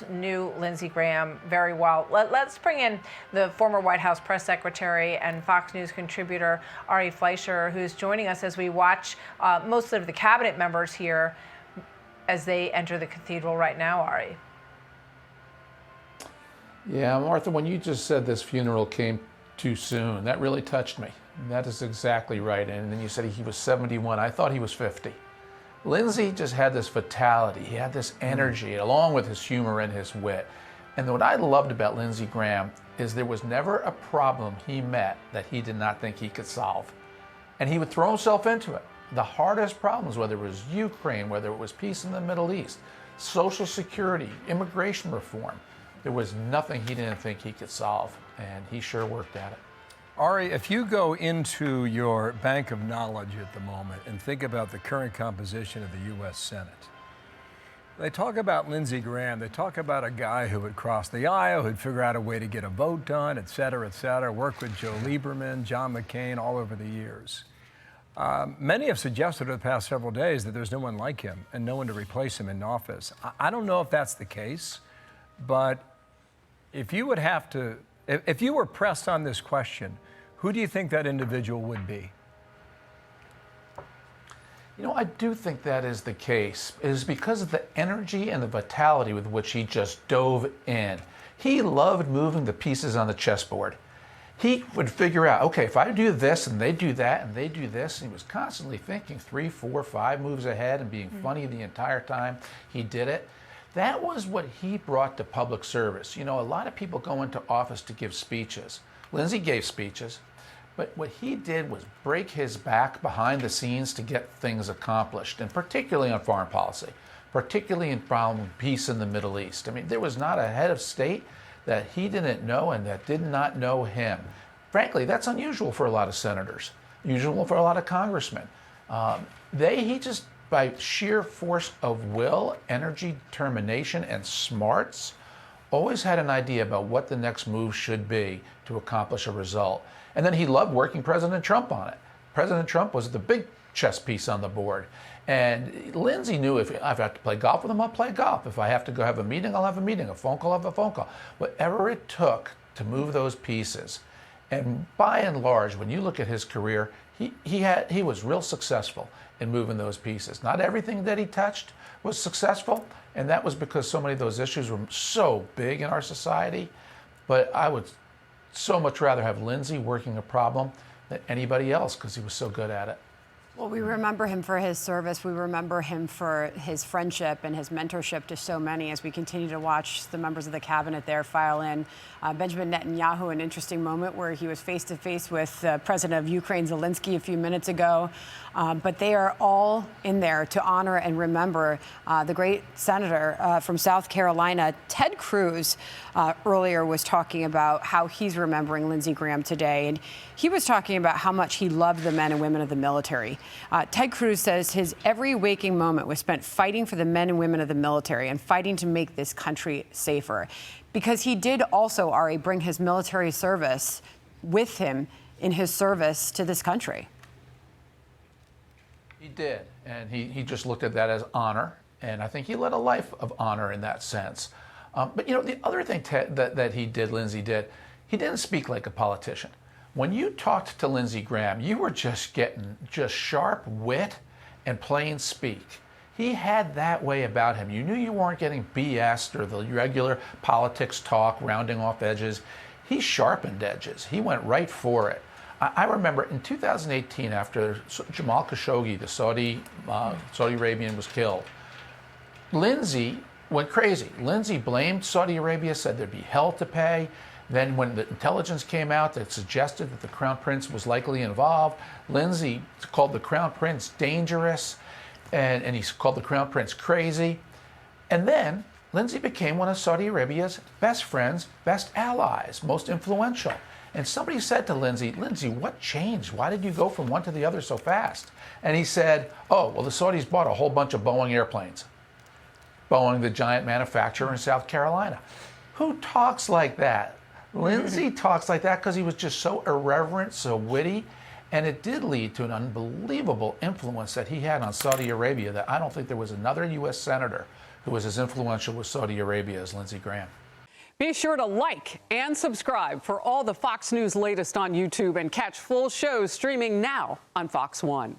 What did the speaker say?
Republicans knew Lindsey Graham very well. Let's bring in the former White House press secretary and Fox News contributor, Ari Fleischer, who's joining us as we watch most of the cabinet members here as they enter the cathedral right now, Ari. Yeah, Martha, when you just said this funeral came too soon, that really touched me. That is exactly right. And then you said he was 71. I thought he was 50. Lindsey just had this vitality. He had this energy, along with his humor and his wit. And what I loved about Lindsey Graham is there was never a problem he met that he did not think he could solve. And he would throw himself into it. The hardest problems, whether it was Ukraine, whether it was peace in the Middle East, Social Security, immigration reform, there was nothing he didn't think he could solve. And he sure worked at it. Ari, if you go into your bank of knowledge at the moment and think about the current composition of the U.S. Senate, they talk about Lindsey Graham. They talk about a guy who would cross the aisle, who'd figure out a way to get a vote done, et cetera, work with Joe Lieberman, John McCain, all over the years. Many have suggested over the past several days that there's no one like him and no one to replace him in office. I don't know if that's the case, but if you would have to, if you were pressed on this question, who do you think that individual would be? You know, I do think that is the case. It is because of the energy and the vitality with which he just dove in. He loved moving the pieces on the chessboard. He would figure out, okay, if I do this and they do that and they do this, and he was constantly thinking 3, 4, 5 moves ahead and being funny the entire time he did it. That was what he brought to public service. You know, a lot of people go into office to give speeches. Lindsey gave speeches, but what he did was break his back behind the scenes to get things accomplished, and particularly on foreign policy, particularly in problem peace in the Middle East. I mean, there was not a head of state that he didn't know and that did not know him. Frankly, that's unusual for a lot of senators, usual for a lot of congressmen. He just, by sheer force of will, energy, determination, and smarts, always had an idea about what the next move should be to accomplish a result. And then he loved working President Trump on it. President Trump was the big chess piece on the board. And Lindsey knew if I have to play golf with him, I'll play golf. If I have to go have a meeting, I'll have a meeting. A phone call, I'll have a phone call. Whatever it took to move those pieces. And by and large, when you look at his career, he was real successful in moving those pieces. Not everything that he touched was successful, and that was because so many of those issues were so big in our society. But I would so much rather have Lindsey working a problem than anybody else because he was so good at it. Well, we remember him for his service. We remember him for his friendship and his mentorship to so many as we continue to watch the members of the cabinet there file in. Benjamin Netanyahu, an interesting moment where he was face-to-face with President of Ukraine, Zelensky, a few minutes ago. But they are all in there to honor and remember the great senator from South Carolina. Ted Cruz earlier was talking about how he's remembering Lindsey Graham today. And he was talking about how much he loved the men and women of the military. Ted Cruz says his every waking moment was spent fighting for the men and women of the military and fighting to make this country safer. Because he did also, Ari, bring his military service with him in his service to this country. He did, and he just looked at that as honor, and I think he led a life of honor in that sense. But you know, the other thing that he did, Lindsey did, he didn't speak like a politician. When you talked to Lindsey Graham, you were just getting sharp wit and plain speak. He had that way about him. You knew you weren't getting BS'd or the regular politics talk, rounding off edges. He sharpened edges. He went right for it. I remember in 2018, after Jamal Khashoggi, the Saudi Arabian, was killed, Lindsey went crazy. Lindsey blamed Saudi Arabia, said there'd be hell to pay. Then when the intelligence came out that suggested that the Crown Prince was likely involved, Lindsey called the Crown Prince dangerous, and he called the Crown Prince crazy. And then Lindsey became one of Saudi Arabia's best friends, best allies, most influential. And somebody said to Lindsey, what changed? Why did you go from one to the other so fast? And he said, oh, well, the Saudis bought a whole bunch of Boeing airplanes. Boeing, the giant manufacturer in South Carolina. Who talks like that? Lindsey talks like that because he was just so irreverent, so witty, and it did lead to an unbelievable influence that he had on Saudi Arabia that I don't think there was another U.S. senator who was as influential with Saudi Arabia as Lindsey Graham. Be sure to like and subscribe for all the Fox News latest on YouTube and catch full shows streaming now on Fox One.